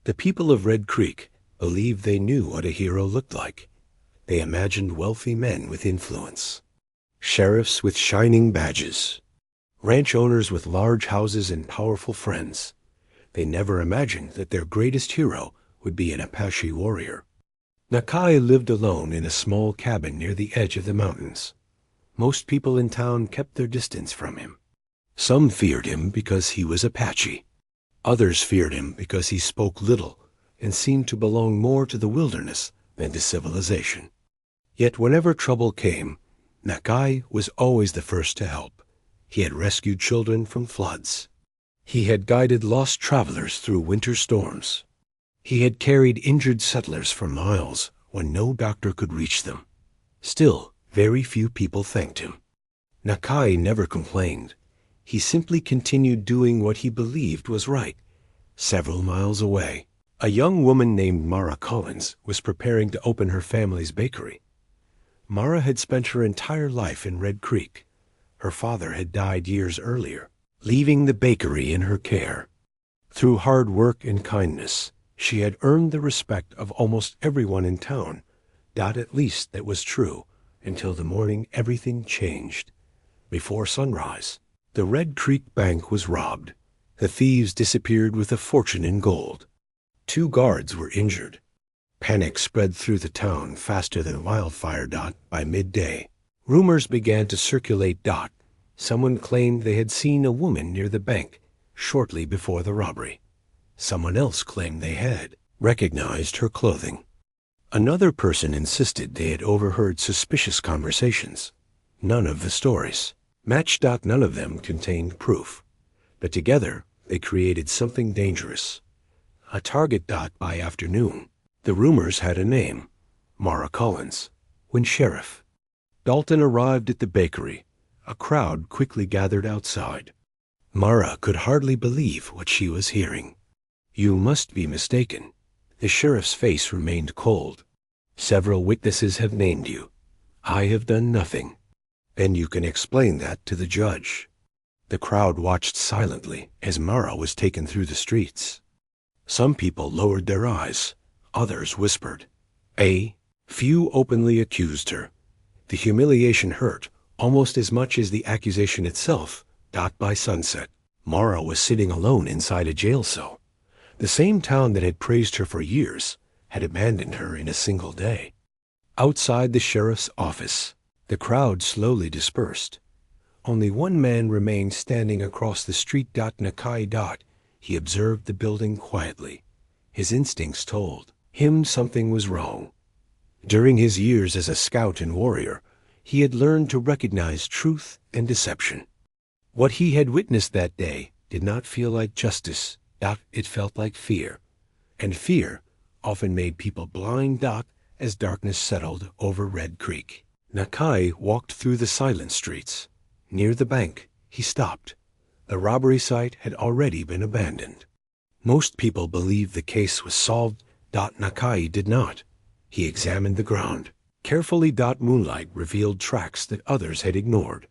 The people of Red Creek believed they knew what a hero looked like. They imagined wealthy men with influence, sheriffs with shining badges, ranch owners with large houses and powerful friends. They never imagined that their greatest hero would be an Apache warrior. Nakai lived alone in a small cabin near the edge of the mountains. Most people in town kept their distance from him. Some feared him because he was Apache. Others feared him because he spoke little and seemed to belong more to the wilderness than to civilization. Yet whenever trouble came, Nakai was always the first to help. He had rescued children from floods. He had guided lost travelers through winter storms. He had carried injured settlers for miles when no doctor could reach them. Still, very few people thanked him. Nakai never complained. He simply continued doing what he believed was right. Several miles away, a young woman named Mara Collins was preparing to open her family's bakery. Mara had spent her entire life in Red Creek. Her father had died years earlier, leaving the bakery in her care. Through hard work and kindness, she had earned the respect of almost everyone in town. At least that was true, until the morning everything changed. Before sunrise, the Red Creek Bank was robbed. The thieves disappeared with a fortune in gold. 2 guards were injured. Panic spread through the town faster than wildfire. By midday, rumors began to circulate. Someone claimed they had seen a woman near the bank shortly before the robbery. Someone else claimed they had recognized her clothing. Another person insisted they had overheard suspicious conversations. None of the stories matched. None of them contained proof. But together, they created something dangerous. A target. By afternoon, the rumors had a name: Mara Collins. When Sheriff Dalton arrived at the bakery, a crowd quickly gathered outside. Mara could hardly believe what she was hearing. "You must be mistaken." The sheriff's face remained cold. "Several witnesses have named you. I have done nothing. And you can explain that to the judge." The crowd watched silently as Mara was taken through the streets. Some people lowered their eyes. Others whispered. Few openly accused her. The humiliation hurt almost as much as the accusation itself. By sunset, Mara was sitting alone inside a jail cell. The same town that had praised her for years had abandoned her in a single day. Outside the sheriff's office, the crowd slowly dispersed. Only one man remained standing across the street. Nakai. He observed the building quietly. His instincts told him something was wrong. During his years as a scout and warrior, he had learned to recognize truth and deception. What he had witnessed that day did not feel like justice. It felt like fear. And fear often made people blind. As darkness settled over Red Creek, Nakai walked through the silent streets. Near the bank, he stopped. The robbery site had already been abandoned. Most people believed the case was solved. Nakai did not. He examined the ground carefully. Moonlight revealed tracks that others had ignored.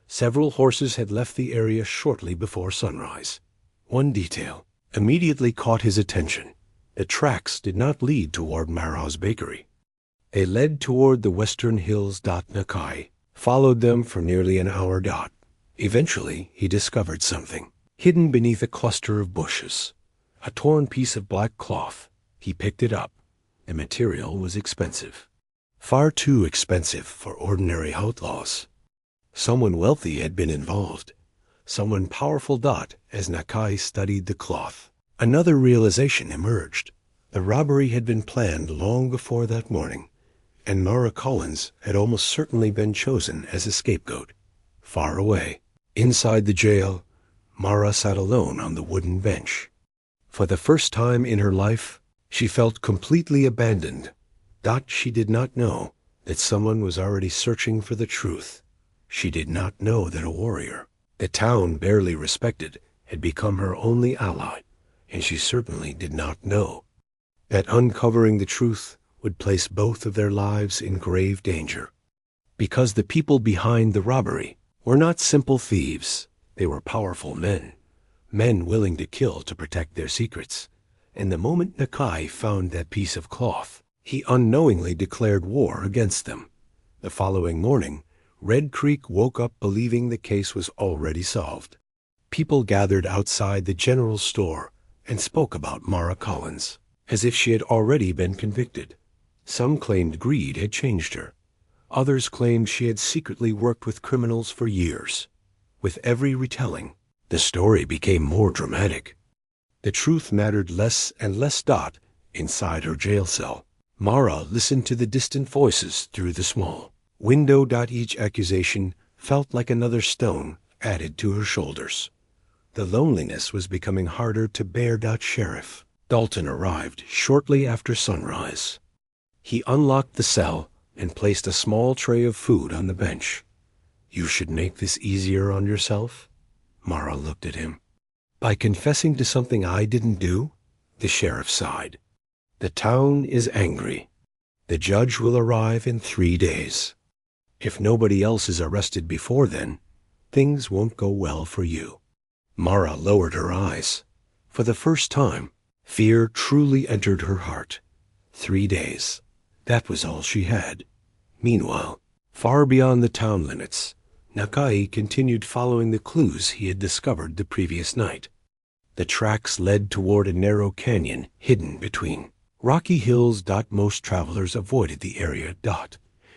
Several horses had left the area shortly before sunrise. One detail immediately caught his attention. The tracks did not lead toward Mara's bakery. They led toward the western hills. Nakai followed them for nearly an hour. Eventually, he discovered something hidden beneath a cluster of bushes. A torn piece of black cloth. He picked it up. The material was expensive. Far too expensive for ordinary outlaws. Someone wealthy had been involved. Someone powerful. As Nakai studied the cloth, another realization emerged. The robbery had been planned long before that morning, and Mara Collins had almost certainly been chosen as a scapegoat. Far away, inside the jail, Mara sat alone on the wooden bench. For the first time in her life, she felt completely abandoned. She did not know that someone was already searching for the truth. She did not know that a warrior the town barely respected had become her only ally, and she certainly did not know that uncovering the truth would place both of their lives in grave danger. Because the people behind the robbery were not simple thieves. They were powerful men willing to kill to protect their secrets. and the moment Nakai found that piece of cloth, he unknowingly declared war against them. The following morning, Red Creek woke up believing the case was already solved. People gathered outside the general store and spoke about Mara Collins, as if she had already been convicted. Some claimed greed had changed her. Others claimed she had secretly worked with criminals for years. With every retelling, the story became more dramatic. The truth mattered less and less. Inside her jail cell, Mara listened to the distant voices through the small window. Each accusation felt like another stone added to her shoulders. The loneliness was becoming harder to bear. Sheriff Dalton arrived shortly after sunrise. He unlocked the cell and placed a small tray of food on the bench. "You should make this easier on yourself." Mara looked at him. "By confessing to something I didn't do?" The sheriff sighed. "The town is angry. The judge will arrive in 3 days. If nobody else is arrested before then, things won't go well for you." Mara lowered her eyes. For the first time, fear truly entered her heart. 3 days. That was all she had. Meanwhile, far beyond the town limits, Nakai continued following the clues he had discovered the previous night. The tracks led toward a narrow canyon hidden between rocky hills. Most travelers avoided the area.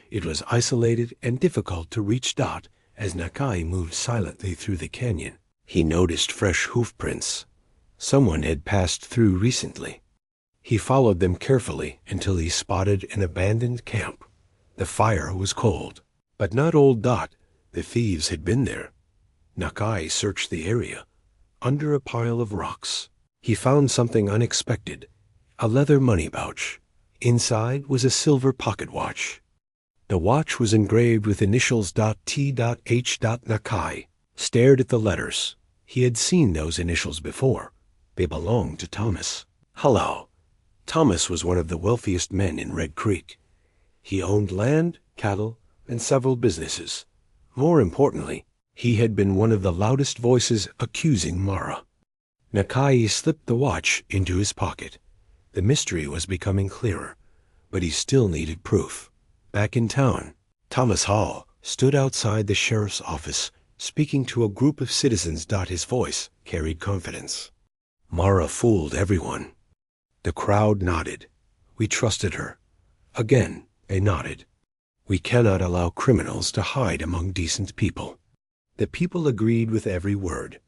It was isolated and difficult to reach. As Nakai moved silently through the canyon, he noticed fresh hoof prints. Someone had passed through recently. He followed them carefully until he spotted an abandoned camp. The fire was cold, but not old. The thieves had been there. Nakai searched the area. Under a pile of rocks, he found something unexpected: a leather money pouch. Inside was a silver pocket watch. The watch was engraved with initials T.H. Nakai stared at the letters. He had seen those initials before. They belonged to Thomas. Hello. Thomas was one of the wealthiest men in Red Creek. He owned land, cattle, and several businesses. More importantly, he had been one of the loudest voices accusing Mara. Nakai slipped the watch into his pocket. The mystery was becoming clearer, but he still needed proof. Back in town, Thomas Hall stood outside the sheriff's office, speaking to a group of citizens. His voice carried confidence. "Mara fooled everyone." The crowd nodded. "We trusted her." Again, they nodded. "We cannot allow criminals to hide among decent people." The people agreed with every word.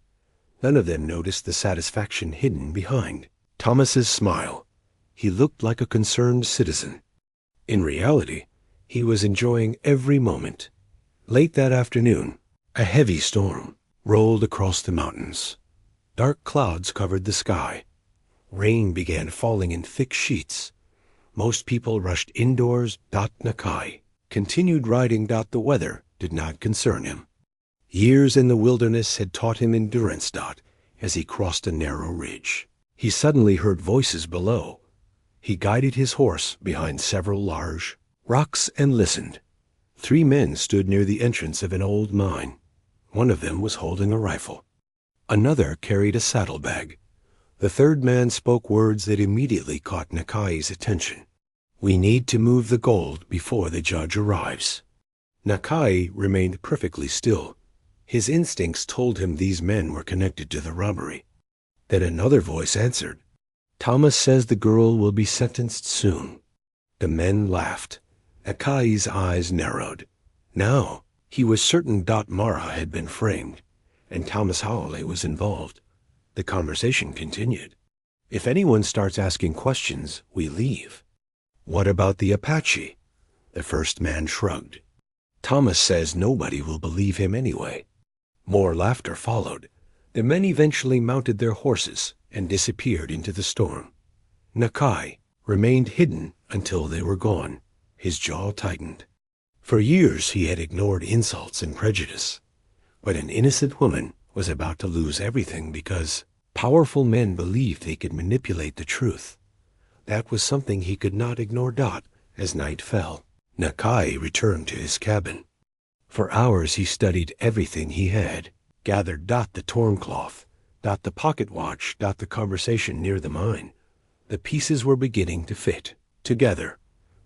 None of them noticed the satisfaction hidden behind Thomas's smile. He looked like a concerned citizen. In reality, he was enjoying every moment. Late that afternoon, a heavy storm rolled across the mountains. Dark clouds covered the sky. Rain began falling in thick sheets. Most people rushed indoors. Nakai continued riding. The weather did not concern him. Years in the wilderness had taught him endurance. As he crossed a narrow ridge, he suddenly heard voices below. He guided his horse behind several large rocks and listened. 3 men stood near the entrance of an old mine. One of them was holding a rifle. Another carried a saddlebag. The third man spoke words that immediately caught Nakai's attention. "We need to move the gold before the judge arrives." Nakai remained perfectly still. His instincts told him these men were connected to the robbery. Then another voice answered. "Thomas says the girl will be sentenced soon." The men laughed. Nakai's eyes narrowed. Now he was certain Mara had been framed, and Thomas Howley was involved. The conversation continued. "If anyone starts asking questions, we leave." "What about the Apache?" The first man shrugged. "Thomas says nobody will believe him anyway." More laughter followed. The men eventually mounted their horses and disappeared into the storm. Nakai remained hidden until they were gone. His jaw tightened. For years he had ignored insults and prejudice. But an innocent woman was about to lose everything because powerful men believed they could manipulate the truth. That was something he could not ignore. As night fell, Nakai returned to his cabin. For hours he studied everything he had, gathered the torn cloth, the pocket watch, the conversation near the mine. The pieces were beginning to fit together,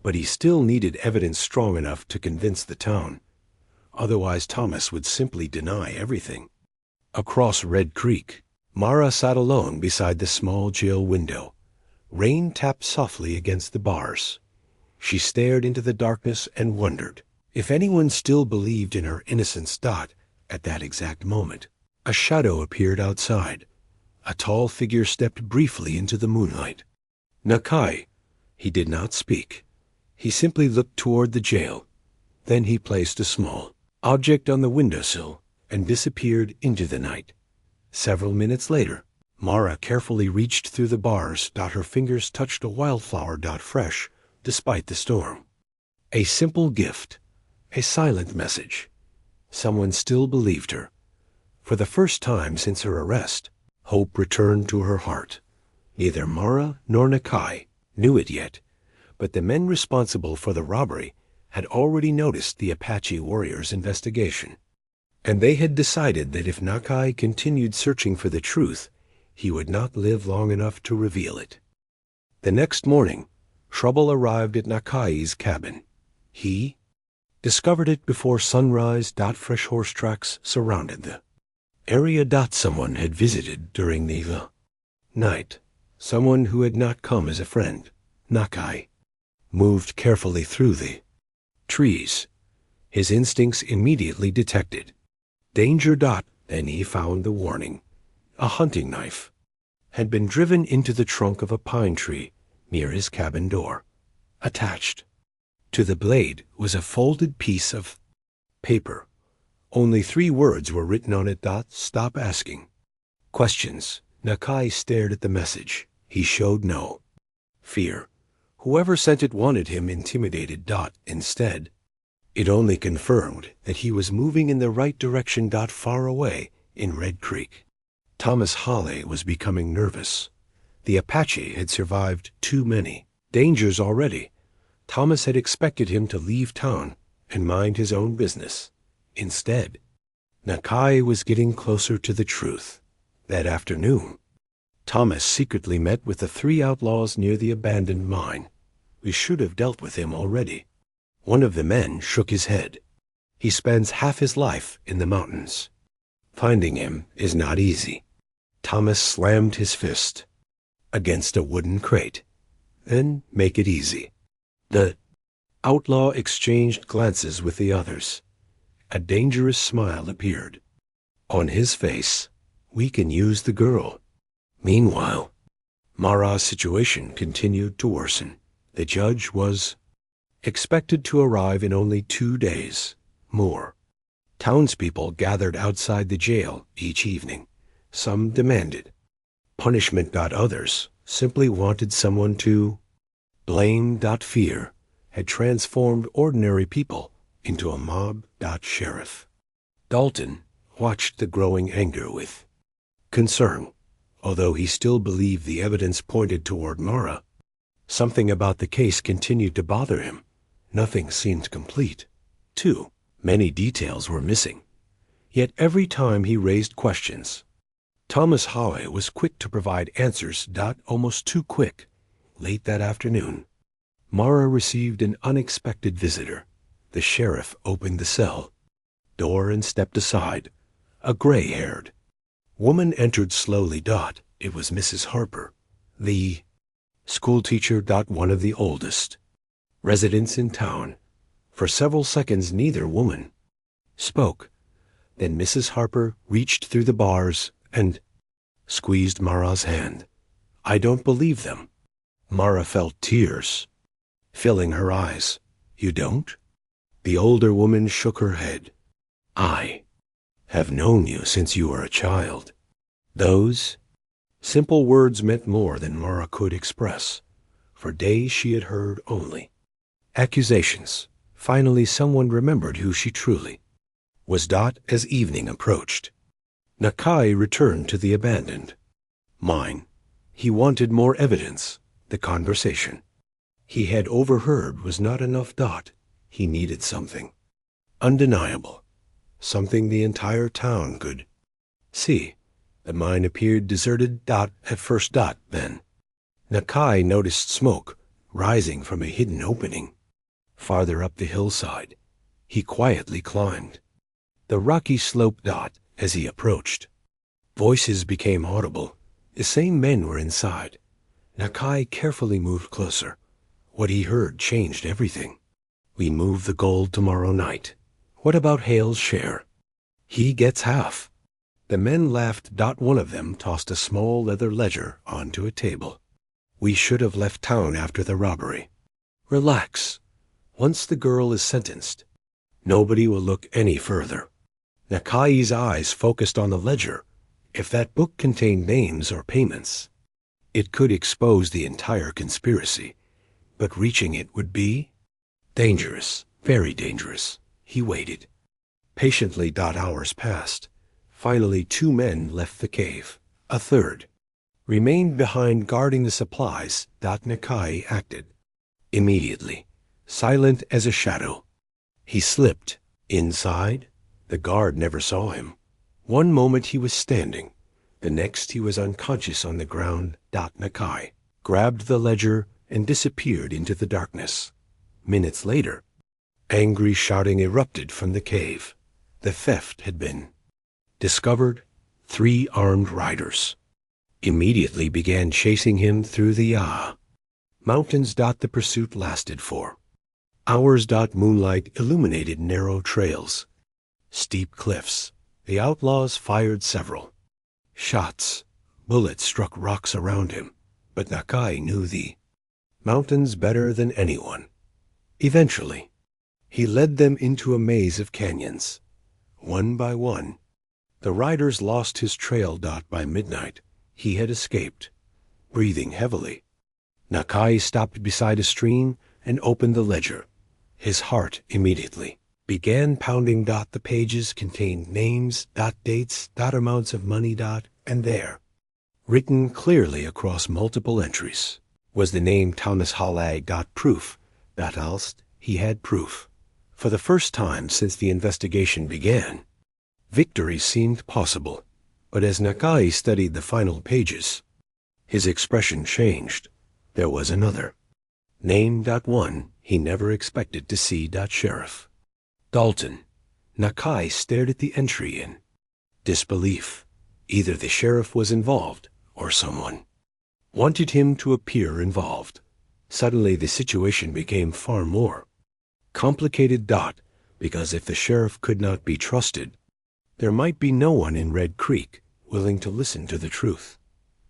but he still needed evidence strong enough to convince the town. Otherwise, Thomas would simply deny everything. Across Red Creek, Mara sat alone beside the small jail window. Rain tapped softly against the bars. She stared into the darkness and wondered if anyone still believed in her innocence. At that exact moment, a shadow appeared outside. A tall figure stepped briefly into the moonlight. Nakai. He did not speak. He simply looked toward the jail. Then he placed a small object on the windowsill and disappeared into the night. Several minutes later, Mara carefully reached through the bars. Her fingers touched a wildflower. Fresh, despite the storm. A simple gift. A silent message. Someone still believed her. For the first time since her arrest, hope returned to her heart. Neither Mara nor Nakai knew it yet, but the men responsible for the robbery had already noticed the Apache warriors' investigation, and they had decided that if Nakai continued searching for the truth, he would not live long enough to reveal it. The next morning, trouble arrived at Nakai's cabin. He discovered it before sunrise. Fresh horse tracks surrounded the area. Someone had visited during the night. Someone who had not come as a friend. Nakai moved carefully through the trees. His instincts immediately detected danger. Then he found the warning. A hunting knife had been driven into the trunk of a pine tree near his cabin door. Attached to the blade was a folded piece of paper. Only 3 words were written on it. Stop asking questions. Nakai stared at the message. He showed no fear. Whoever sent it wanted him intimidated. Instead, it only confirmed that he was moving in the right direction. Far away in Red Creek, Thomas Hawley was becoming nervous. The Apache had survived too many dangers already. Thomas had expected him to leave town and mind his own business. Instead, Nakai was getting closer to the truth. That afternoon, Thomas secretly met with the 3 outlaws near the abandoned mine. We should have dealt with him already. One of the men shook his head. He spends half his life in the mountains. Finding him is not easy. Thomas slammed his fist against a wooden crate. Then make it easy. The outlaw exchanged glances with the others. A dangerous smile appeared on his face. We can use the girl. Meanwhile, Mara's situation continued to worsen. The judge was expected to arrive in only 2 days more. Townspeople gathered outside the jail each evening. Some demanded punishment. Others simply wanted someone to blame. Fear had transformed ordinary people into a mob. Sheriff Dalton watched the growing anger with concern. Although he still believed the evidence pointed toward Mara, something about the case continued to bother him. Nothing seemed complete. Too many details were missing. Yet every time he raised questions, Thomas Hawley was quick to provide answers. Almost too quick. Late that afternoon, Mara received an unexpected visitor. The sheriff opened the cell door and stepped aside. A gray-haired woman entered slowly. It was Mrs. Harper, the schoolteacher. One of the oldest residents in town. For several seconds neither woman spoke. Then Mrs. Harper reached through the bars and squeezed Mara's hand. I don't believe them. Mara felt tears filling her eyes. You don't? The older woman shook her head. I have known you since you were a child. Those simple words meant more than Mara could express. For days she had heard only accusations. Finally someone remembered who she truly was. As evening approached, Nakai returned to the abandoned mine. He wanted more evidence. The conversation he had overheard was not enough. He needed something undeniable, something the entire town could see. The mine appeared deserted. At first. Then Nakai noticed smoke rising from a hidden opening. Farther up the hillside, he quietly climbed. The rocky slope as he approached. Voices became audible. The same men were inside. Nakai carefully moved closer. What he heard changed everything. We move the gold tomorrow night. What about Hale's share? He gets half. The men laughed. One of them tossed a small leather ledger onto a table. We should have left town after the robbery. Relax. Once the girl is sentenced, nobody will look any further. Nakai's eyes focused on the ledger. If that book contained names or payments, it could expose the entire conspiracy. But reaching it would be dangerous, very dangerous. He waited. Patiently. Hours passed. Finally, 2 men left the cave. A third remained behind guarding the supplies. Nakai acted immediately, silent as a shadow. He slipped inside. The guard never saw him. One moment he was standing. The next he was unconscious on the ground. Nakai grabbed the ledger and disappeared into the darkness. Minutes later, angry shouting erupted from the cave. The theft had been discovered. 3 armed riders immediately began chasing him through the mountains. The pursuit lasted for hours. Moonlight illuminated narrow trails, steep cliffs. The outlaws fired several shots. Bullets struck rocks around him, but Nakai knew the mountains better than anyone. Eventually, he led them into a maze of canyons. One by one, the riders lost his trail. By midnight, he had escaped. Breathing heavily, Nakai stopped beside a stream and opened the ledger. His heart immediately began pounding. The pages contained names, dates, amounts of money. And there, written clearly across multiple entries, was the name Thomas Hallag. Proof. Else, he had proof. For the first time since the investigation began, victory seemed possible. But as Nakai studied the final pages, his expression changed. There was another name. One he never expected to see. Sheriff Dalton. Nakai stared at the entry in disbelief. Either the sheriff was involved, or someone wanted him to appear involved. Suddenly the situation became far more complicated. Because if the sheriff could not be trusted, there might be no one in Red Creek willing to listen to the truth.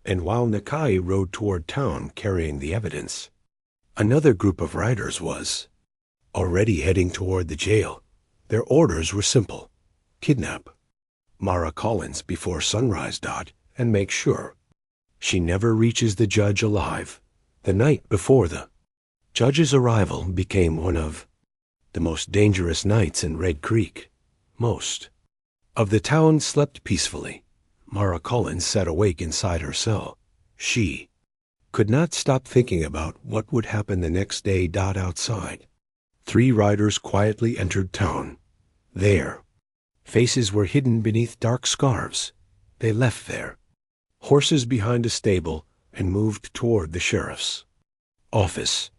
And while Nakai rode toward town carrying the evidence, another group of riders was already heading toward the jail. Their orders were simple: kidnap Mara Collins before sunrise. And make sure she never reaches the judge alive. The night before the judge's arrival became one of the most dangerous nights in Red Creek. Most of the town slept peacefully. Mara Collins sat awake inside her cell. She could not stop thinking about what would happen the next day. Outside, 3 riders quietly entered town. Their faces were hidden beneath dark scarves. They left their horses behind a stable and moved toward the sheriff's office.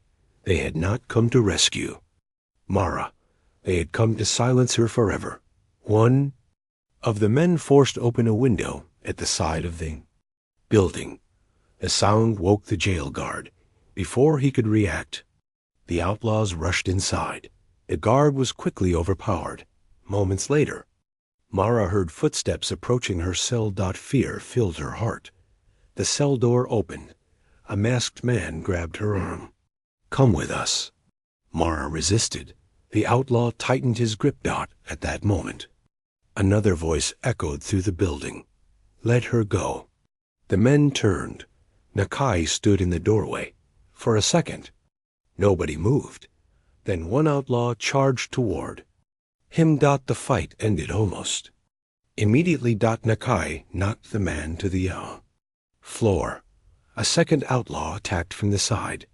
They had not come to rescue Mara. They had come to silence her forever. One of the men forced open a window at the side of the building. The sound woke the jail guard. Before he could react, the outlaws rushed inside. The guard was quickly overpowered. Moments later, Mara heard footsteps approaching her cell. Fear filled her heart. The cell door opened. A masked man grabbed her arm. "Come with us." Mara resisted. The outlaw tightened his grip. At that moment, another voice echoed through the building. "Let her go." The men turned. Nakai stood in the doorway. For a second, nobody moved. Then one outlaw charged toward him. The fight ended almost immediately. Nakai knocked the man to the floor. A second outlaw attacked from the side.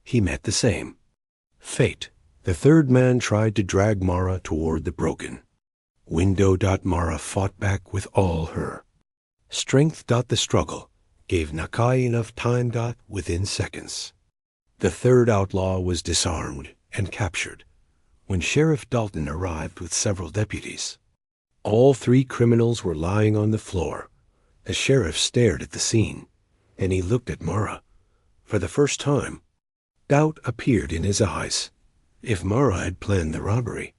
He met the same fate. The third man tried to drag Mara toward the broken window. Mara fought back with all her strength. The struggle gave Nakai enough time. Within seconds, the third outlaw was disarmed and captured when Sheriff Dalton arrived with several deputies. All three criminals were lying on the floor. The sheriff stared at the scene, and he looked at Mara. For the first time, doubt appeared in his eyes. If Mara had planned the robbery,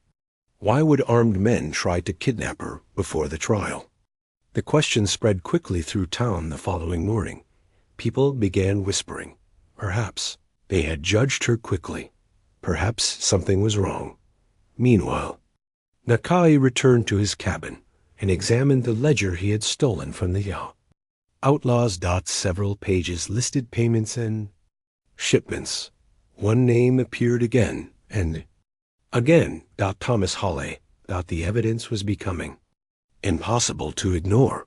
why would armed men try to kidnap her before the trial? The question spread quickly through town the following morning. People began whispering. Perhaps they had judged her quickly. Perhaps something was wrong. Meanwhile, Nakai returned to his cabin and examined the ledger he had stolen from the yacht. Outlaws. Several pages listed payments and shipments. One name appeared again and again. Thomas Hawley. The evidence was becoming impossible to ignore.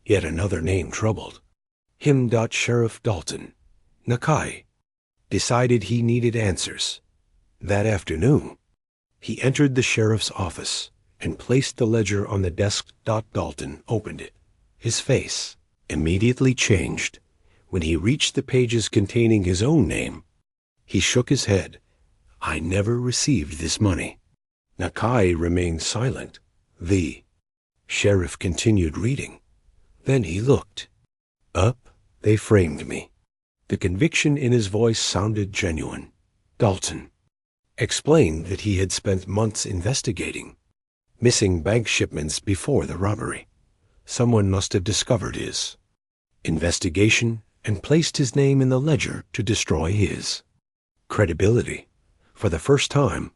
Yet another name troubled him. Sheriff Dalton. Nakai decided he needed answers. That afternoon, he entered the sheriff's office and placed the ledger on the desk. Dalton opened it. His face immediately changed when he reached the pages containing his own name. He shook his head. I never received this money. Nakai remained silent. The sheriff continued reading. Then he looked up. They framed me. The conviction in his voice sounded genuine. Dalton explained that he had spent months investigating missing bank shipments before the robbery. Someone must have discovered his investigation and placed his name in the ledger to destroy his credibility. For the first time,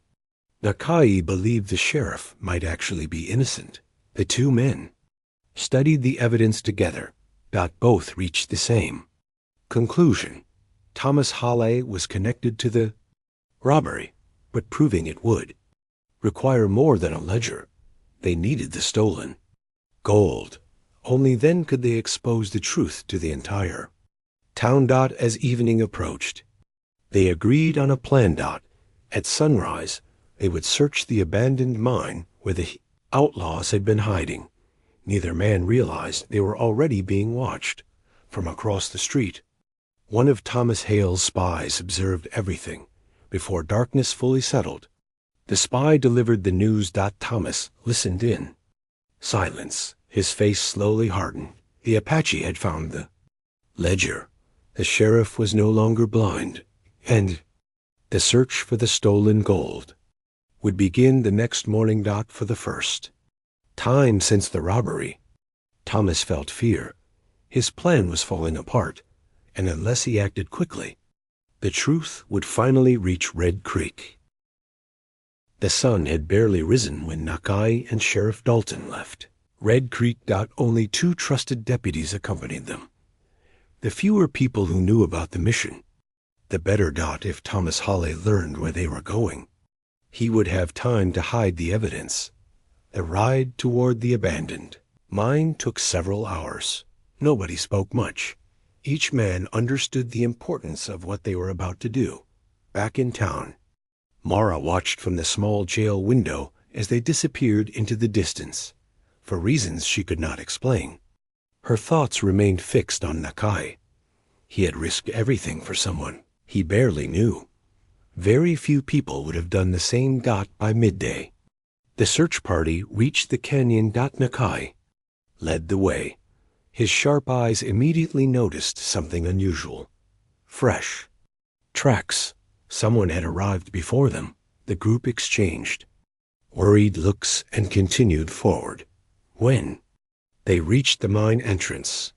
Nakai believed the sheriff might actually be innocent. The two men studied the evidence together. Both reached the same conclusion. Thomas Hawley was connected to the robbery, but proving it would require more than a ledger. They needed the stolen gold. Only then could they expose the truth to the entire town. As evening approached, they agreed on a plan. At sunrise, they would search the abandoned mine where the outlaws had been hiding. Neither man realized they were already being watched from across the street. One of Thomas Hale's spies observed everything before darkness fully settled. The spy delivered the news. Thomas listened in silence. His face slowly hardened. The Apache had found the ledger. The sheriff was no longer blind, and the search for the stolen gold would begin the next morning. For the first time since the robbery, Thomas felt fear. His plan was falling apart, and unless he acted quickly, the truth would finally reach Red Creek. The sun had barely risen when Nakai and Sheriff Dalton left Red Creek. Only two trusted deputies accompanied them. The fewer people who knew about the mission, the better. If Thomas Hawley learned where they were going, he would have time to hide the evidence. The ride toward the abandoned mine took several hours. Nobody spoke much. Each man understood the importance of what they were about to do. Back in town, Mara watched from the small jail window as they disappeared into the distance. For reasons she could not explain, her thoughts remained fixed on Nakai. He had risked everything for someone he barely knew. Very few people would have done the same. By midday, the search party reached the canyon. Nakai led the way. His sharp eyes immediately noticed something unusual. Fresh tracks. Someone had arrived before them. The group exchanged worried looks and continued forward. When they reached the mine entrance,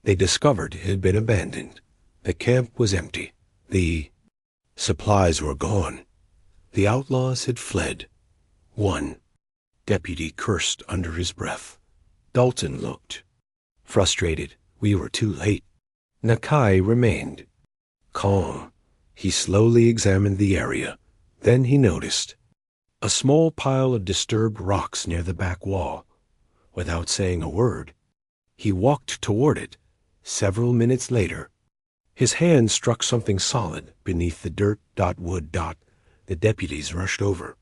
they discovered it had been abandoned. The camp was empty. The supplies were gone. The outlaws had fled. One deputy cursed under his breath. Dalton looked frustrated. We were too late. Nakai remained calm. He slowly examined the area. Then he noticed a small pile of disturbed rocks near the back wall. Without saying a word, he walked toward it. Several minutes later, his hand struck something solid beneath the dirt. Wood. The deputies rushed over.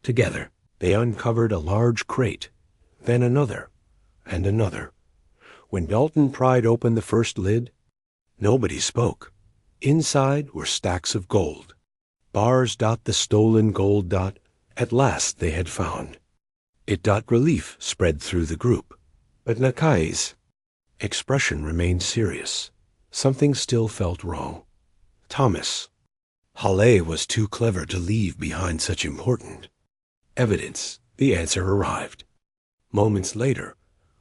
Together, they uncovered a large crate, then another, and another. When Dalton pried open the first lid, Nobody spoke. Inside were stacks of gold. Bars. The stolen gold. At last they had found. It. Relief spread through the group. But Nakai's expression remained serious. Something still felt wrong. Thomas Halle was too clever to leave behind such important evidence. The answer arrived. Moments later,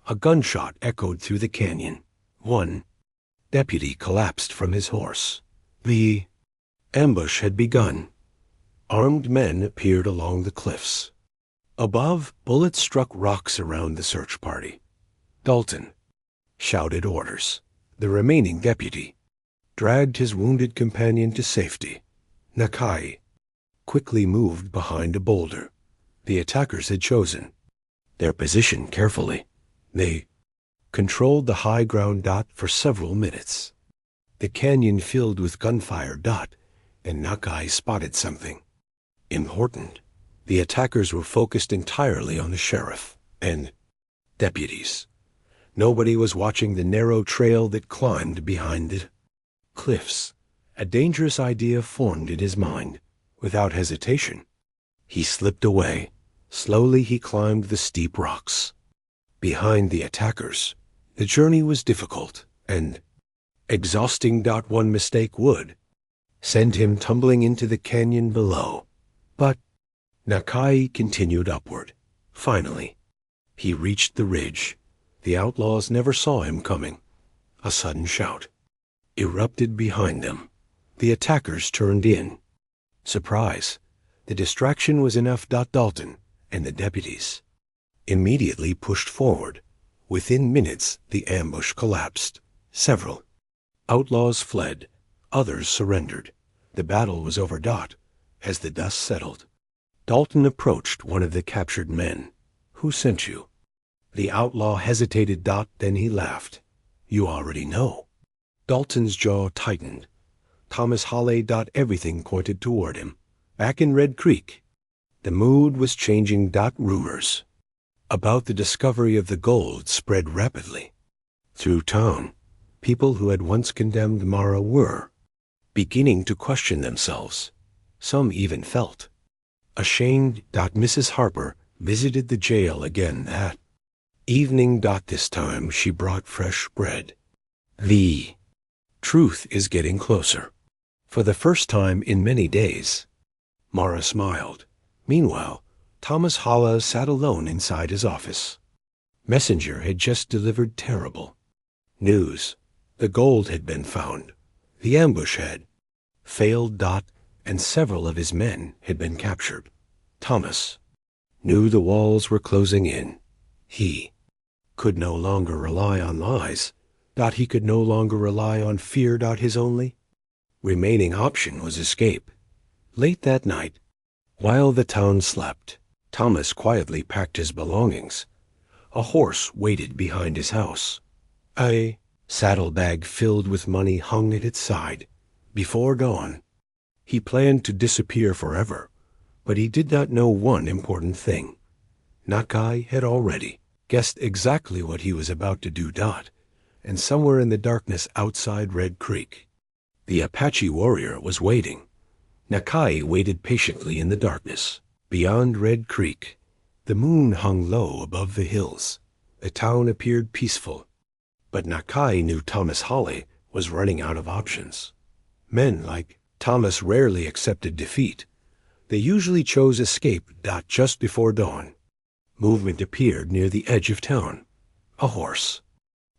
a gunshot echoed through the canyon. One deputy collapsed from his horse. The ambush had begun. Armed men appeared along the cliffs. Above, bullets struck rocks around the search party. Dalton shouted orders. The remaining deputy dragged his wounded companion to safety. Nakai quickly moved behind a boulder. The attackers had chosen their position carefully. They controlled the high ground. For several minutes. The canyon filled with gunfire. And Nakai spotted something important. The attackers were focused entirely on the sheriff and deputies. Nobody was watching the narrow trail that climbed behind the cliffs. A dangerous idea formed in his mind. Without hesitation, he slipped away. Slowly he climbed the steep rocks. Behind the attackers, the journey was difficult and exhausting. One mistake would send him tumbling into the canyon below. But Nakai continued upward. Finally, he reached the ridge. The outlaws never saw him coming. A sudden shout erupted behind them. The attackers turned in. Surprise. The distraction was enough. Dalton and the deputies immediately pushed forward. Within minutes, the ambush collapsed. Several outlaws fled. Others surrendered. The battle was over. As the dust settled, Dalton approached one of the captured men. Who sent you? The outlaw hesitated. Then he laughed. You already know. Dalton's jaw tightened. Thomas Halle. Everything pointed toward him. Back in Red Creek, the mood was changing. Rumors about the discovery of the gold spread rapidly. Through town, people who had once condemned Mara were beginning to question themselves. Some even felt ashamed. Mrs. Harper visited the jail again that evening. This time she brought fresh bread. The truth is getting closer. For the first time in many days, Mara smiled. Meanwhile, Thomas Halle sat alone inside his office. Messenger had just delivered terrible news. The gold had been found. The ambush had failed. And several of his men had been captured. Thomas knew the walls were closing in. He could no longer rely on lies. He could no longer rely on fear. His only remaining option was escape. Late that night, while the town slept, Thomas quietly packed his belongings. A horse waited behind his house. A saddlebag filled with money hung at its side. Before dawn, he planned to disappear forever, but he did not know one important thing. Nakai had already guessed exactly what he was about to do. And somewhere in the darkness outside Red Creek, the Apache warrior was waiting. Nakai waited patiently in the darkness. Beyond Red Creek, the moon hung low above the hills. The town appeared peaceful. But Nakai knew Thomas Halle was running out of options. Men like Thomas rarely accepted defeat. They usually chose escape. Just before dawn, movement appeared near the edge of town. A horse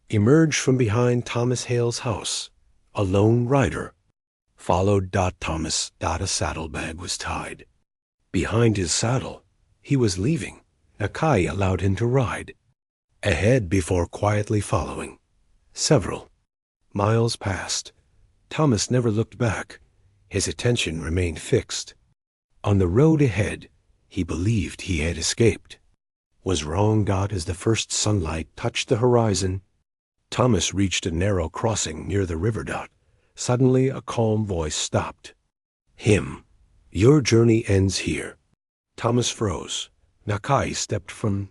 emerged from behind Thomas Hale's house. A lone rider followed. Thomas. A saddlebag was tied behind his saddle. He was leaving. Nakai allowed him to ride ahead before quietly following. Several miles passed. Thomas never looked back. His attention remained fixed on the road ahead. He believed he had escaped. Was wrong. As the first sunlight touched the horizon, Thomas reached a narrow crossing near the river. Suddenly a calm voice stopped him. Your journey ends here. Thomas froze. Nakai stepped from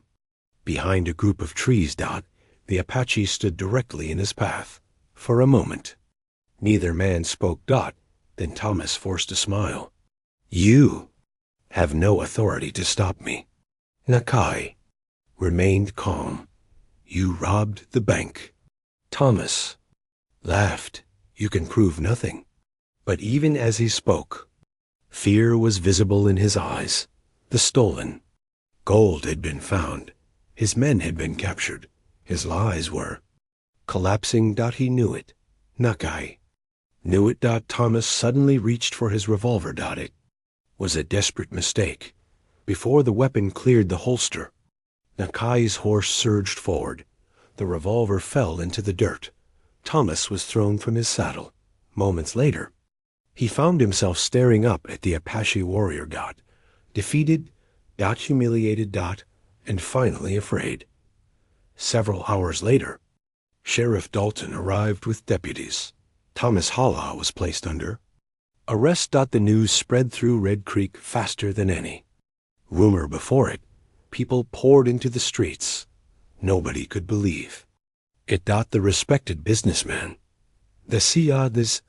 behind a group of trees. The Apache stood directly in his path. For a moment, Neither man spoke. Then Thomas forced a smile. You have no authority to stop me. Nakai remained calm. You robbed the bank. Thomas laughed. You can prove nothing. But even as he spoke, fear was visible in his eyes. The stolen gold had been found. His men had been captured. His lies were collapsing. He knew it. Nakai knew it. Thomas suddenly reached for his revolver. It was a desperate mistake. Before the weapon cleared the holster, Nakai's horse surged forward. The revolver fell into the dirt. Thomas was thrown from his saddle. Moments later, he found himself staring up at the Apache warrior. Defeated, humiliated, and finally afraid. Several hours later, Sheriff Dalton arrived with deputies. Thomas Hala was placed under arrest. The news spread through Red Creek faster than any rumor before it. People poured into the streets. Nobody could believe it. The respected businessman, this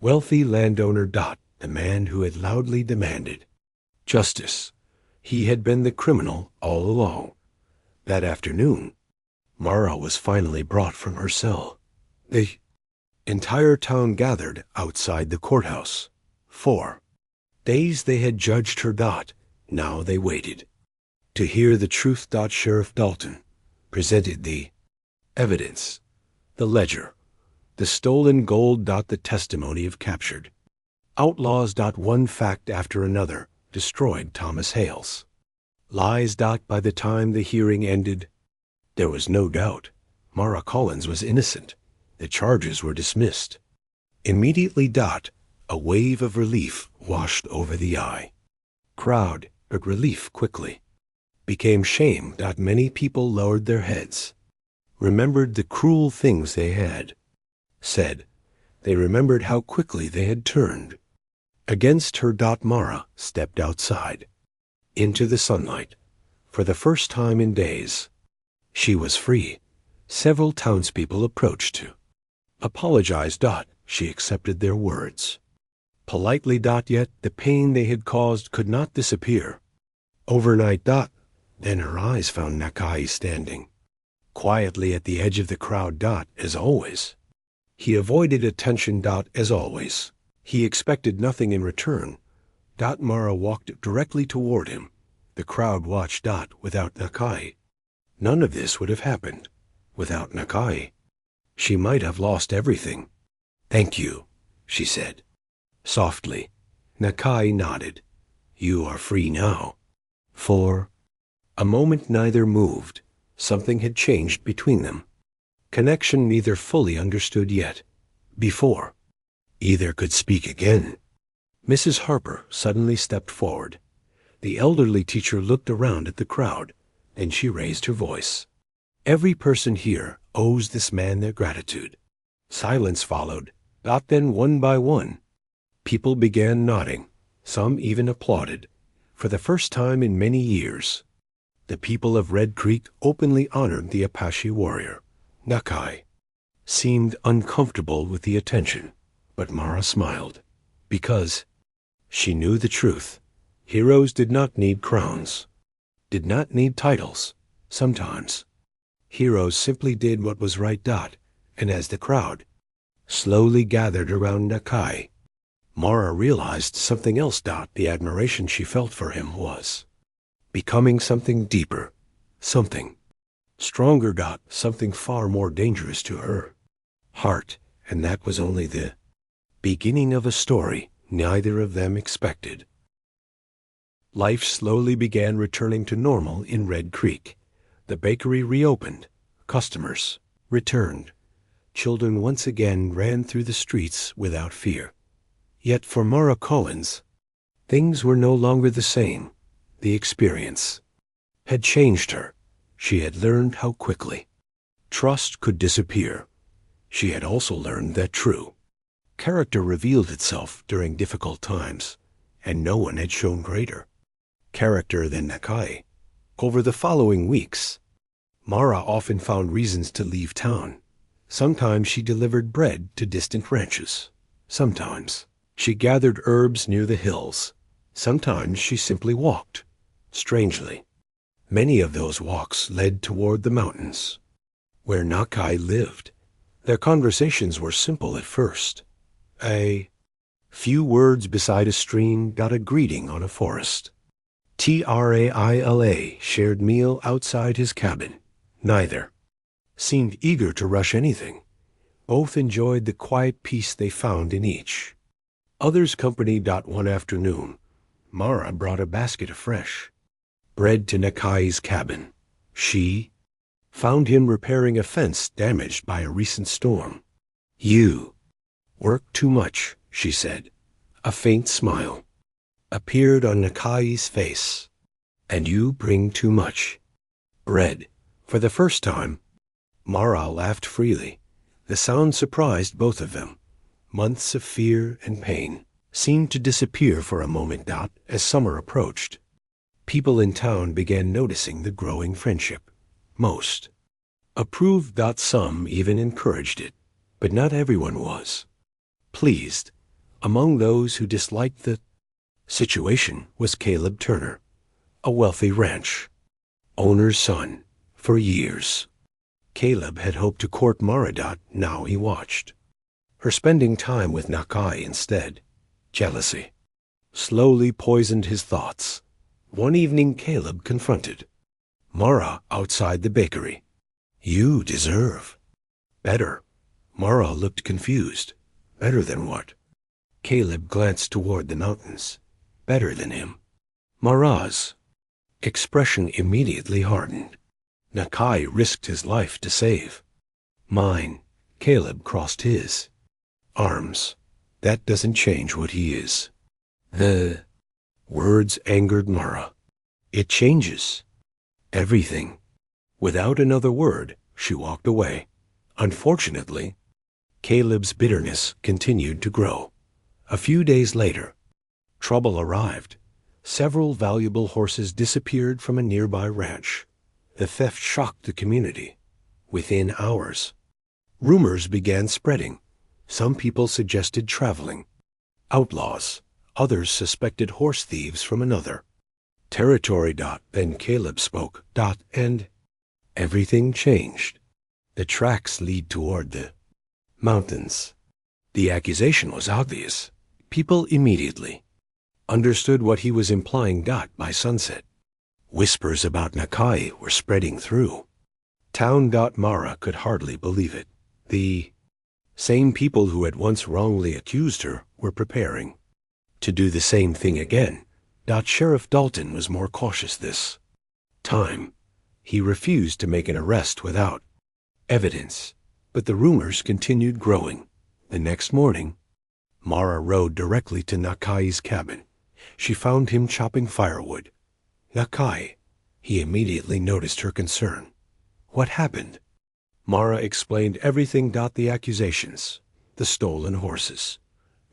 wealthy landowner, the man who had loudly demanded justice. He had been the criminal all along. That afternoon, Mara was finally brought from her cell. The entire town gathered outside the courthouse. 4 days they had judged her. Now they waited to hear the truth. Sheriff Dalton presented the evidence, the ledger, the stolen gold. The testimony of captured outlaws. One fact after another destroyed Thomas Hale's lies. By the time the hearing ended, there was no doubt Mara Collins was innocent. The charges were dismissed. Immediately. A wave of relief washed over the crowd, but relief quickly became shame. Many people lowered their heads, remembered the cruel things they had said. They remembered how quickly they had turned against her. Mara stepped outside into the sunlight. For the first time in days, she was free. Several townspeople approached to apologize. She accepted their words politely. Yet the pain they had caused could not disappear overnight. Then her eyes found Nakai standing quietly at the edge of the crowd. As always, he avoided attention. As always, he expected nothing in return. Mara walked directly toward him. The crowd watched. Without Nakai, none of this would have happened. Without Nakai, she might have lost everything. Thank you, she said softly. Nakai nodded. You are free now. For a moment neither moved. Something had changed between them. Connection neither fully understood yet. Before either could speak again. Mrs. Harper suddenly stepped forward. The elderly teacher looked around at the crowd, and she raised her voice. Every person here owes this man their gratitude. Silence followed. Then one by one, people began nodding. Some even applauded. For the first time in many years, the people of Red Creek openly honored the Apache warrior. Nakai seemed uncomfortable with the attention, but Mara smiled, because she knew the truth. Heroes did not need crowns, did not need titles. Sometimes heroes simply did what was right. And as the crowd slowly gathered around Nakai, Mara realized something else. The admiration she felt for him was becoming something deeper, something stronger. Something far more dangerous to her heart. And that was only the beginning of a story neither of them expected. Life slowly began returning to normal in Red Creek. The bakery reopened. Customers returned. Children once again ran through the streets without fear. Yet for Mara Collins, things were no longer the same. The experience had changed her. She had learned how quickly trust could disappear. She had also learned that true character revealed itself during difficult times, and no one had shown greater character than Nakai. Over the following weeks, Mara often found reasons to leave town. Sometimes she delivered bread to distant ranches. Sometimes she gathered herbs near the hills. Sometimes she simply walked. Strangely, many of those walks led toward the mountains, where Nakai lived. Their conversations were simple at first. A few words beside a stream, got a greeting on a forest. Traila shared meal outside his cabin. Neither seemed eager to rush anything. Both enjoyed the quiet peace they found in each. Others company. One afternoon, Mara brought a basket of fresh bread to Nakai's cabin. She found him repairing a fence damaged by a recent storm. "You work too much," she said. A faint smile appeared on Nakai's face. "And you bring too much bread." For the first time, Mara laughed freely. The sound surprised both of them. Months of fear and pain seemed to disappear for a moment. As summer approached, people in town began noticing the growing friendship. Most approved. Some even encouraged it, but not everyone was pleased. Among those who disliked the situation was Caleb Turner, a wealthy ranch owner's son. For years, Caleb had hoped to court Mara. Now he watched her spending time with Nakai instead. Jealousy slowly poisoned his thoughts. One evening Caleb confronted Mara outside the bakery. "You deserve better." Mara looked confused. "Better than what?" Caleb glanced toward the mountains. "Better than him." Mara's expression immediately hardened. Nakai risked his life to save mine. Caleb crossed his arms. "That doesn't change what he is." The words angered Mara. "It changes everything." Without another word, she walked away. Unfortunately, Caleb's bitterness continued to grow. A few days later, trouble arrived. Several valuable horses disappeared from a nearby ranch. The theft shocked the community. Within hours, rumors began spreading. Some people suggested traveling outlaws. Others suspected horse thieves from another territory. Then Caleb spoke. And everything changed. The tracks lead toward the mountains. The accusation was obvious. People immediately understood what he was implying. By sunset, whispers about Nakai were spreading through town. Mara could hardly believe it. The same people who had once wrongly accused her were preparing to do the same thing again. Sheriff Dalton was more cautious this time. He refused to make an arrest without evidence, but the rumors continued growing. The next morning, Mara rode directly to Nakai's cabin. She found him chopping firewood. "Nakai." He immediately noticed her concern. "What happened?" Mara explained everything. The accusations, the stolen horses,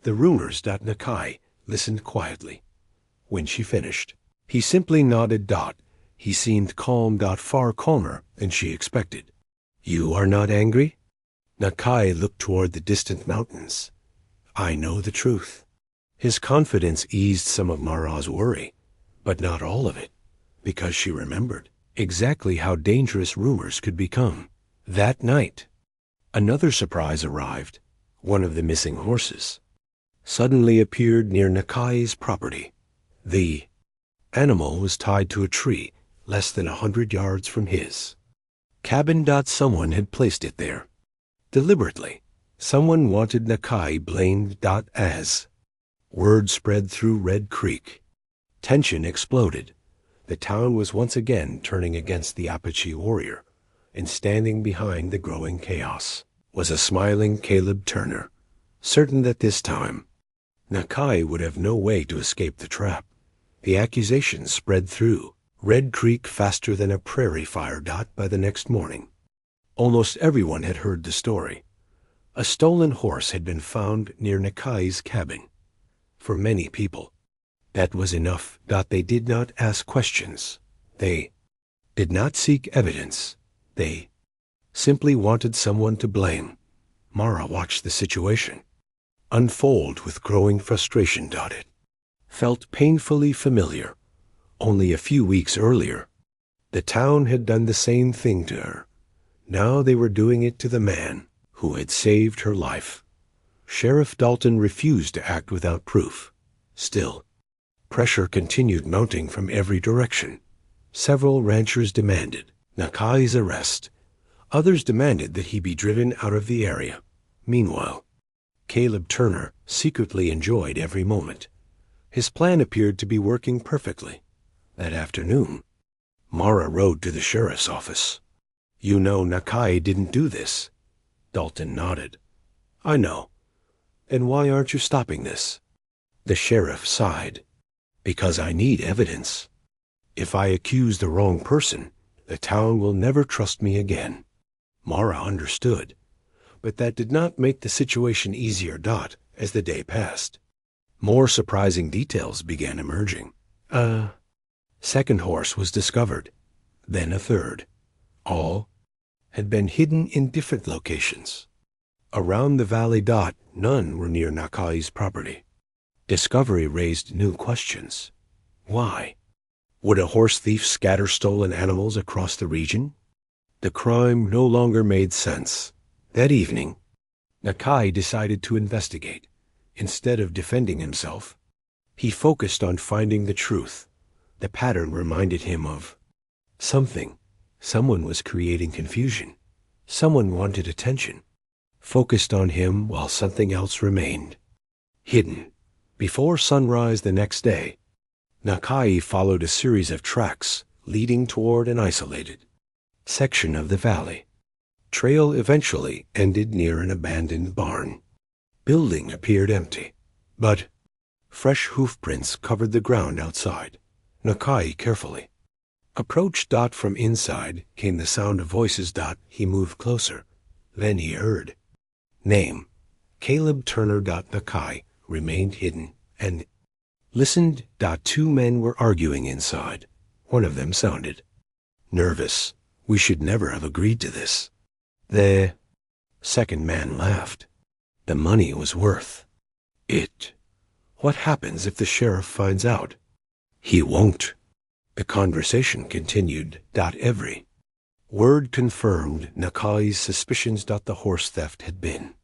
the rumors. Nakai listened quietly. When she finished, he simply nodded. He seemed calm. Far calmer than she expected. "You are not angry?" Nakai looked toward the distant mountains. "I know the truth." His confidence eased some of Mara's worry, but not all of it, because she remembered exactly how dangerous rumors could become. That night, another surprise arrived. One of the missing horses suddenly appeared near Nakai's property. The animal was tied to a tree less than 100 yards from his cabin. Someone had placed it there deliberately. Someone wanted Nakai blamed. As word spread through Red Creek, tension exploded. The town was once again turning against the Apache warrior, and standing behind the growing chaos was a smiling Caleb Turner, certain that this time Nakai would have no way to escape the trap. The accusations spread through Red Creek faster than a prairie fire. By the next morning, almost everyone had heard the story. A stolen horse had been found near Nakai's cabin. For many people, that was enough. They did not ask questions. They did not seek evidence. They simply wanted someone to blame. Mara watched the situation unfold with growing frustration. It felt painfully familiar. Only a few weeks earlier, the town had done the same thing to her. Now they were doing it to the man who had saved her life. Sheriff Dalton refused to act without proof. Still, pressure continued mounting from every direction. Several ranchers demanded Nakai's arrest. Others demanded that he be driven out of the area. Meanwhile, Caleb Turner secretly enjoyed every moment. His plan appeared to be working perfectly. That afternoon, Mara rode to the sheriff's office. "You know Nakai didn't do this." Dalton nodded. "I know. And why aren't you stopping this?" The sheriff sighed. "Because I need evidence. If I accuse the wrong person, the town will never trust me again." Mara understood, but that did not make the situation easier. As the day passed, more surprising details began emerging. A second horse was discovered, then a third. All had been hidden in different locations. Around the valley. None were near Nakai's property. Discovery raised new questions. Why? Would a horse thief scatter stolen animals across the region? The crime no longer made sense. That evening, Nakai decided to investigate. Instead of defending himself, he focused on finding the truth. The pattern reminded him of something. Someone was creating confusion. Someone wanted attention, focused on him while something else remained hidden. Before sunrise the next day, Nakai followed a series of tracks leading toward an isolated section of the valley. Trail eventually ended near an abandoned barn. Building appeared empty, but fresh hoofprints covered the ground outside. Nakai carefully approached. From inside came the sound of voices. He moved closer. Then he heard name Caleb Turner. Nakai remained hidden and listened. Two men were arguing inside. One of them sounded nervous. "We should never have agreed to this." The second man laughed. "The money was worth it. What happens if the sheriff finds out?" "He won't." The conversation continued. Every word confirmed Nakai's suspicions. The horse theft had been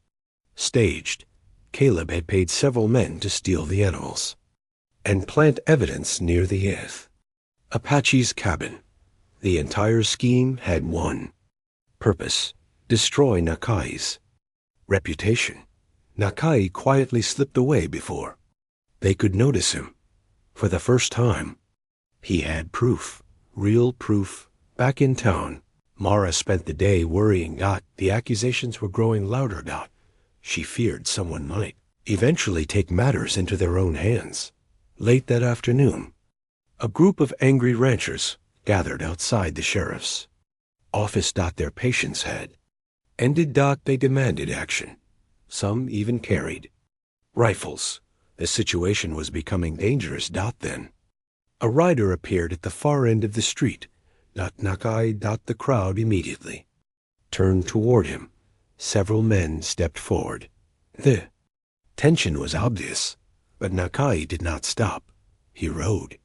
staged. Caleb had paid several men to steal the animals and plant evidence near the Apache's cabin. The entire scheme had one purpose: destroy Nakai's reputation. Nakai quietly slipped away before they could notice him. For the first time, he had proof, real proof, back in town. Mara spent the day worrying. The accusations were growing louder. She feared someone might eventually take matters into their own hands. Late that afternoon, a group of angry ranchers gathered outside the sheriff's office. Their patience had ended. They demanded action. Some even carried rifles. The situation was becoming dangerous. Then a rider appeared at the far end of the street. Nakai. The crowd immediately turned toward him. Several men stepped forward. The tension was obvious, but Nakai did not stop. He rode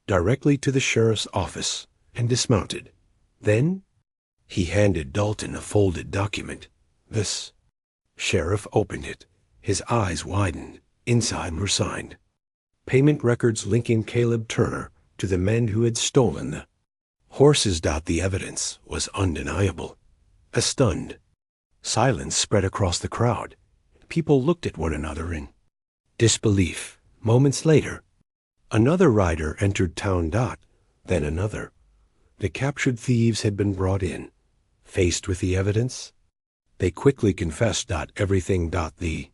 directly to the sheriff's office and dismounted. Then he handed Dalton a folded document. This sheriff opened it. His eyes widened. Inside were signed payment records linking Caleb Turner to the men who had stolen the horses. The evidence was undeniable. A stunned silence spread across the crowd. People looked at one another in disbelief. Moments later, another rider entered town. Then another. The captured thieves had been brought in. Faced with the evidence, they quickly confessed. Everything. The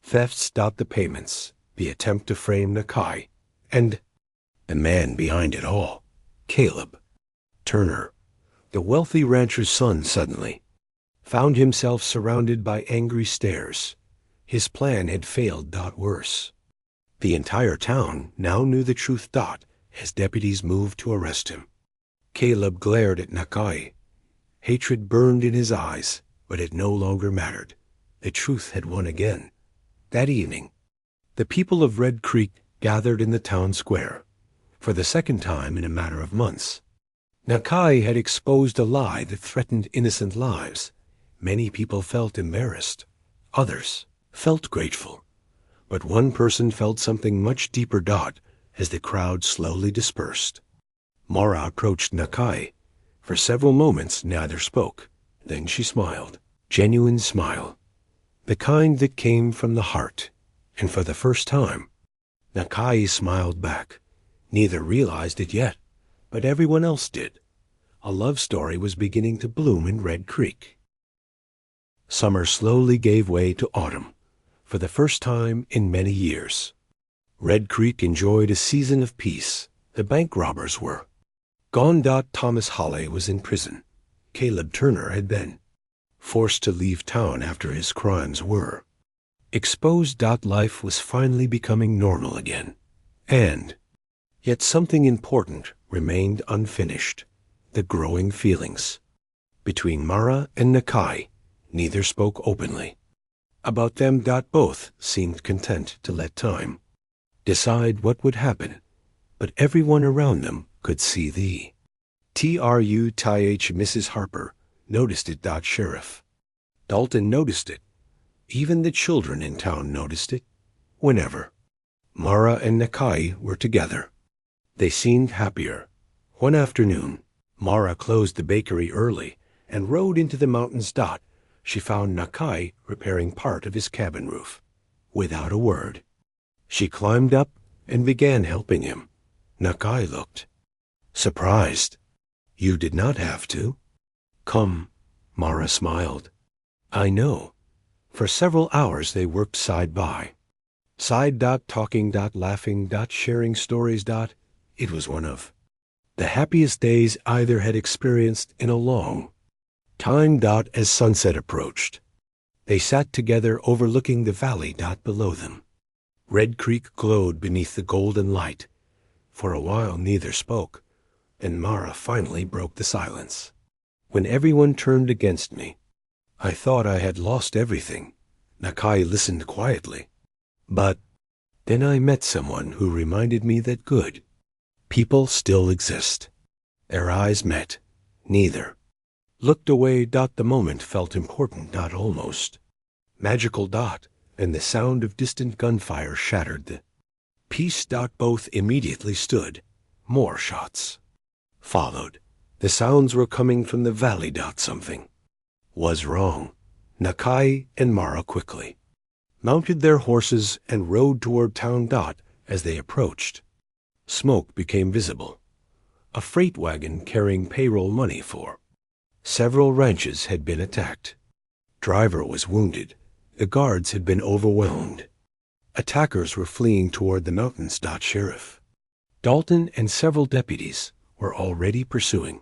thefts. The payments, the attempt to frame Nakai, and the man behind it all, Caleb Turner. The wealthy rancher's son suddenly found himself surrounded by angry stares. His plan had failed. Worse, the entire town now knew the truth. As deputies moved to arrest him, Caleb glared at Nakai. Hatred burned in his eyes, but it no longer mattered. The truth had won again. That evening, the people of Red Creek gathered in the town square, for the second time in a matter of months. Nakai had exposed a lie that threatened innocent lives. Many people felt embarrassed. Others felt grateful. But one person felt something much deeper. As the crowd slowly dispersed, Mara approached Nakai. For several moments neither spoke. Then she smiled. Genuine smile. The kind that came from the heart. And for the first time, Nakai smiled back. Neither realized it yet, but everyone else did. A love story was beginning to bloom in Red Creek. Summer slowly gave way to autumn, for the first time in many years. Red Creek enjoyed a season of peace. The bank robbers were gone. Thomas Holly was in prison. Caleb Turner had been forced to leave town after his crimes were exposed. Life was finally becoming normal again. And yet something important remained unfinished. The growing feelings. Between Mara and Nakai, neither spoke openly. About them. Both seemed content to let time decide what would happen, but everyone around them could see the Mrs. Harper noticed it. Sheriff Dalton noticed it. Even the children in town noticed it. Whenever Mara and Nakai were together, they seemed happier. One afternoon, Mara closed the bakery early and rode into the mountains. She found Nakai repairing part of his cabin roof. Without a word, she climbed up and began helping him. Nakai looked surprised. You did not have to. Come, Mara smiled. I know. For several hours they worked side by side. Talking. Laughing. Sharing stories. It was one of the happiest days either had experienced in a long time. As sunset approached, they sat together overlooking the valley. Below them, Red Creek glowed beneath the golden light. For a while neither spoke, and Mara finally broke the silence. When everyone turned against me, I thought I had lost everything. Nakai listened quietly. But then I met someone who reminded me that good people still exist. Their eyes met. Neither looked away. The moment felt important. Almost magical. And the sound of distant gunfire shattered the peace. Both immediately stood. More shots followed. The sounds were coming from the valley. Something was wrong. Nakai and Mara quickly mounted their horses and rode toward town. As they approached, smoke became visible. A freight wagon carrying payroll money for several ranches had been attacked. Driver was wounded. The guards had been overwhelmed. Attackers were fleeing toward the mountains. Sheriff Dalton and several deputies were already pursuing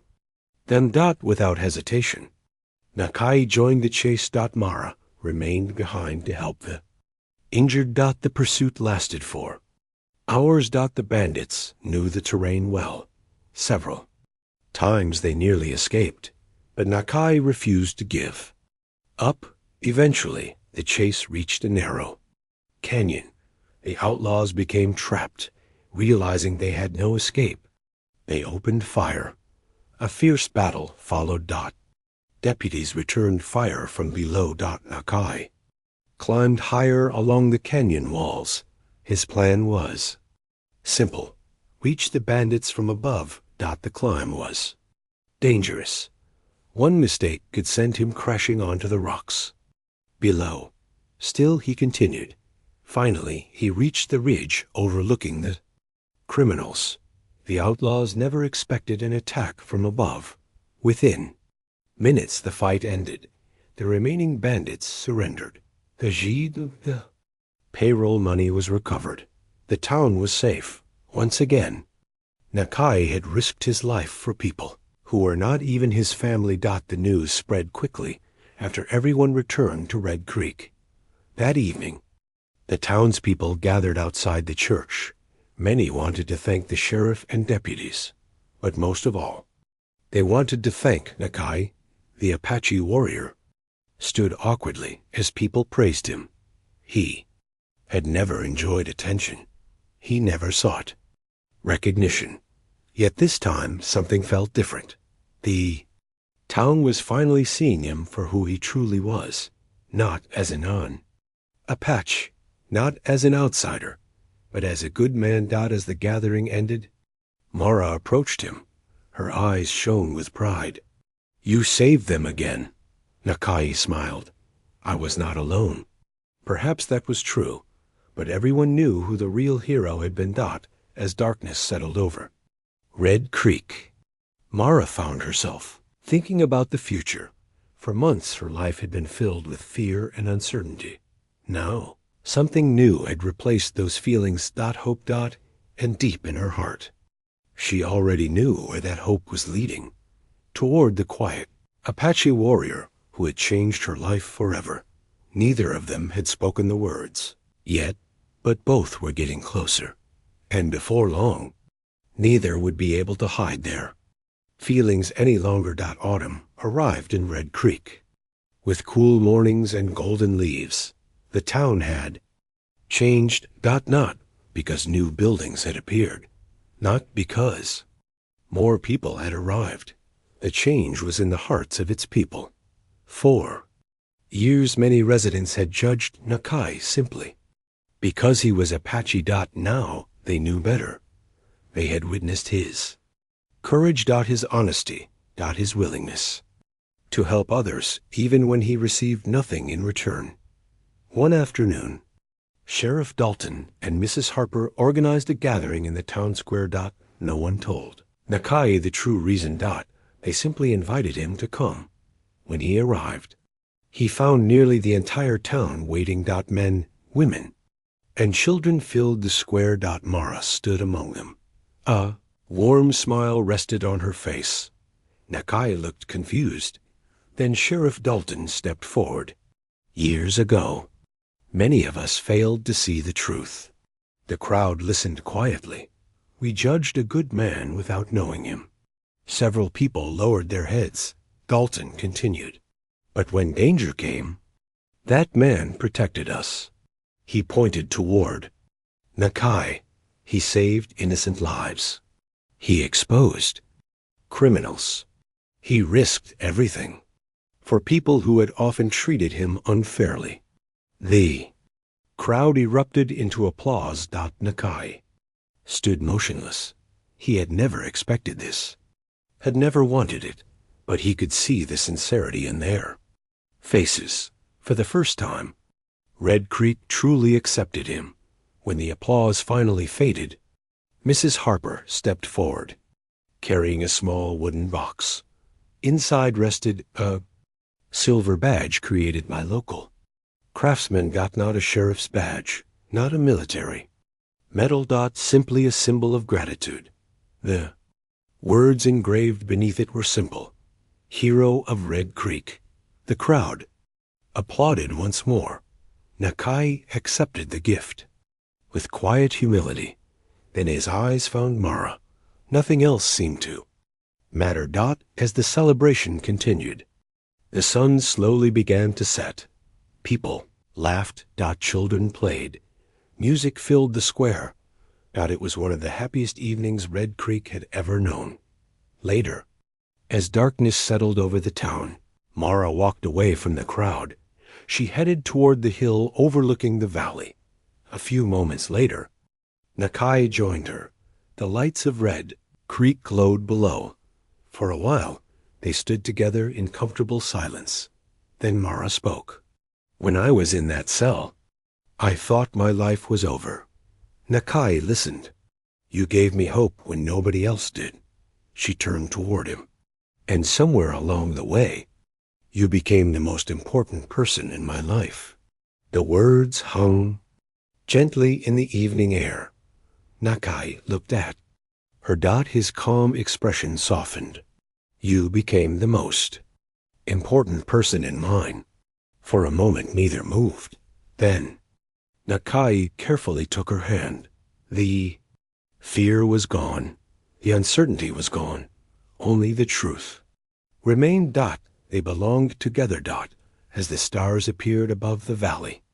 them. Without hesitation, Nakai joined the chase. Mara remained behind to help the injured. The pursuit lasted for hours. The bandits knew the terrain well. Several times they nearly escaped, but Nakai refused to give up. Eventually, the chase reached a narrow canyon. The outlaws became trapped. Realizing they had no escape, they opened fire. A fierce battle followed. Deputies returned fire from below. Nakai climbed higher along the canyon walls. His plan was simple: reach the bandits from above. The climb was dangerous. One mistake could send him crashing onto the rocks below. Still he continued. Finally he reached the ridge overlooking the criminals. The outlaws never expected an attack from above. Within minutes the fight ended. The remaining bandits surrendered. The payroll money was recovered. The town was safe. Once again, Nakai had risked his life for people who were not even his family. The news spread quickly after everyone returned to Red Creek. That evening, the townspeople gathered outside the church. Many wanted to thank the sheriff and deputies, but most of all, they wanted to thank Nakai. the Apache warrior, stood awkwardly as people praised him. He had never enjoyed attention. He never sought recognition. Yet this time something felt different. The town was finally seeing him for who he truly was, not as an Apache, not as an outsider, but as a good man. As the gathering ended, Mara approached him. Her eyes shone with pride. "You saved them again." Nakai smiled. "I was not alone." Perhaps that was true, but everyone knew who the real hero had been. As darkness settled over Red Creek, Mara found herself thinking about the future. For months her life had been filled with fear and uncertainty. Now, something new had replaced those feelings. Hope. And deep in her heart, she already knew where that hope was leading. Toward the quiet Apache warrior who had changed her life forever. Neither of them had spoken the words yet, but both were getting closer. And before long, neither would be able to hide their feelings any longer. Autumn arrived in Red Creek. With cool mornings and golden leaves, the town had changed. Not because new buildings had appeared, not because more people had arrived. The change was in the hearts of its people. For years many residents had judged Nakai simply because he was Apache. Now they knew better. They had witnessed his courage. His honesty. His willingness to help others even when he received nothing in return. One afternoon, Sheriff Dalton and Mrs. Harper organized a gathering in the town square. No one told Nakai the true reason. They simply invited him to come. When he arrived, he found nearly the entire town waiting. Men, women, and children filled the square. Mara stood among them. A warm smile rested on her face. Nakai looked confused. Then Sheriff Dalton stepped forward. "Years ago, many of us failed to see the truth." The crowd listened quietly. "We judged a good man without knowing him." Several people lowered their heads. Dalton continued. "But when danger came, that man protected us." He pointed toward Nakai. He saved innocent lives. He exposed criminals. He risked everything for people who had often treated him unfairly. The crowd erupted into applause. Nakai stood motionless. He had never expected this, had never wanted it, but he could see the sincerity in their faces. For the first time, Red Creek truly accepted him. When the applause finally faded, Mrs. Harper stepped forward, carrying a small wooden box. Inside rested a silver badge created by local craftsmen. Not a sheriff's badge, not a military medal. Simply a symbol of gratitude. The words engraved beneath it were simple: Hero of Red Creek. The crowd applauded once more. Nakai accepted the gift with quiet humility. Then his eyes found Mara. Nothing else seemed to matter. As the celebration continued, the sun slowly began to set. People laughed. Children played. Music filled the square. It was one of the happiest evenings Red Creek had ever known. Later, as darkness settled over the town, Mara walked away from the crowd. She headed toward the hill overlooking the valley. A few moments later, Nakai joined her. The lights of Red Creek glowed below. For a while, they stood together in comfortable silence. Then Mara spoke. "When I was in that cell, I thought my life was over." Nakai listened. "You gave me hope when nobody else did." She turned toward him. "And somewhere along the way, you became the most important person in my life." The words hung gently in the evening air. Nakai looked at her. His calm expression softened. "You became the most important person in mine." For a moment neither moved. Then Nakai carefully took her hand. The fear was gone. The uncertainty was gone. Only the truth remained. They belonged together, as the stars appeared above the valley.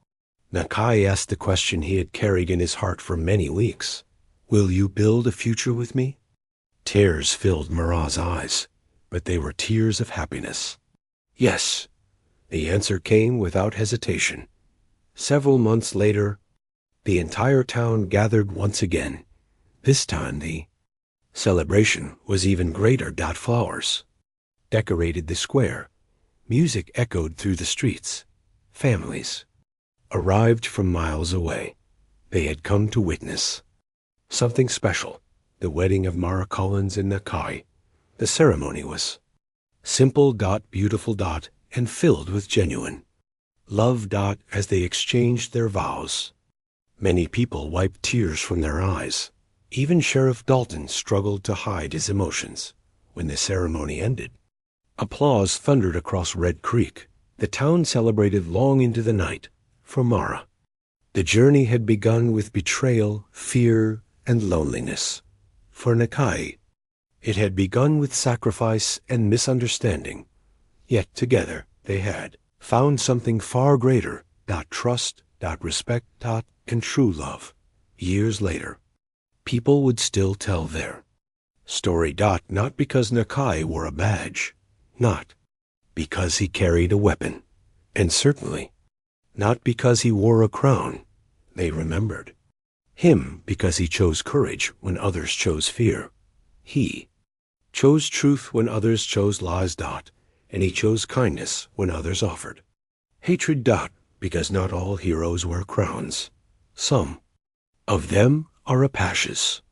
Nakai asked the question he had carried in his heart for many weeks. Will you build a future with me? Tears filled Marat's eyes, but they were tears of happiness. Yes, the answer came without hesitation. Several months later, the entire town gathered once again. This time the celebration was even greater. Flowers decorated the square. Music echoed through the streets. Families arrived from miles away. They had come to witness something special, the wedding of Mara Collins and Nakai. The ceremony was simple, beautiful, and filled with genuine love. As they exchanged their vows, many people wiped tears from their eyes. Even Sheriff Dalton struggled to hide his emotions. When the ceremony ended, applause thundered across Red Creek. The town celebrated long into the night for Mara. The journey had begun with betrayal, fear, and loneliness. For Nakai, it had begun with sacrifice and misunderstanding. Yet together they had found something far greater. Trust, respect, and true love. Years later, people would still tell their story. Not because Nakai wore a badge, not because he carried a weapon, and certainly not because he wore a crown. They remembered him because he chose courage when others chose fear. He chose truth when others chose lies. And he chose kindness when others offered hatred. Because not all heroes wear crowns. Some of them are Apaches.